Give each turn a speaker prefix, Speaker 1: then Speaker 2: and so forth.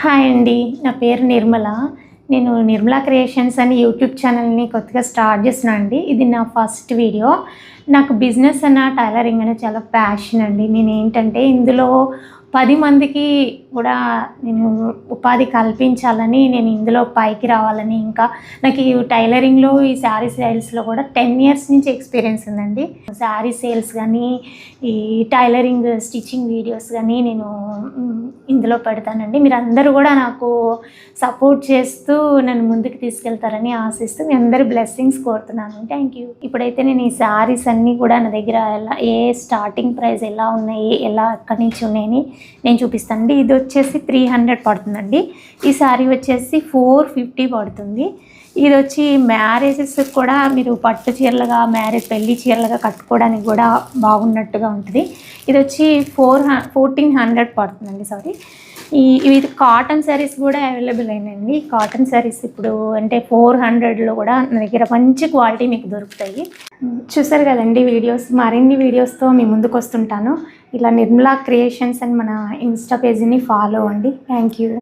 Speaker 1: Hi అండి, నా పేరు నిర్మల. నేను నిర్మలా క్రియేషన్స్ అని యూట్యూబ్ ఛానల్ని కొత్తగా స్టార్ట్ చేస్తున్నా అండి. ఇది నా ఫస్ట్ వీడియో. నాకు బిజినెస్ అన్న టైలరింగ్ అనేది చాలా ప్యాషన్ అండి. నేను ఏంటంటే ఇందులో 10 మందికి కూడా నేను ఉపాధి కల్పించాలని, నేను ఇందులో పైకి రావాలని, ఇంకా నాకు ఈ టైలరింగ్లో ఈ శారీ సేల్స్లో కూడా 10 ఇయర్స్ నుంచి ఎక్స్పీరియన్స్ ఉందండి. శారీ సేల్స్ కానీ, ఈ టైలరింగ్ స్టిచ్చింగ్ వీడియోస్ కానీ నేను ఇందులో పెడతానండి. మీరు అందరూ కూడా నాకు సపోర్ట్ చేస్తూ నన్ను ముందుకు తీసుకెళ్తారని ఆశిస్తూ మీ అందరి బ్లెస్సింగ్స్ కోరుతున్నాను. Thank you. ఇప్పుడైతే నేను ఈ శారీస్ అన్నీ కూడా నా దగ్గర ఏ స్టార్టింగ్ ప్రైస్ ఎలా ఉన్నాయి, ఎక్కడి నుంచి ఉన్నాయని నేను చూపిస్తానండి. ఇది వచ్చేసి 300 పడుతుందండి. ఈ శారీ వచ్చేసి 450 పడుతుంది. ఇది వచ్చి మ్యారేజెస్ కూడా మీరు పట్టు చీరలుగా, పెళ్లి చీరలుగా కట్టుకోవడానికి కూడా బాగున్నట్టుగా ఉంటుంది. ఇది వచ్చి 1400 పడుతుందండి. సారీ, ఇవి కాటన్ శారీస్ కూడా అవైలబుల్ అయినాయండి. కాటన్ శారీస్ ఇప్పుడు అంటే 400లో కూడా నా దగ్గర మంచి క్వాలిటీ మీకు దొరుకుతాయి. చూసారు కదండి వీడియోస్. మరిన్ని వీడియోస్తో మీ ముందుకు వస్తుంటాను. ఇలా నిర్మలా క్రియేషన్స్ అని మన ఇన్స్టా పేజీని ఫాలో అండి. Thank you.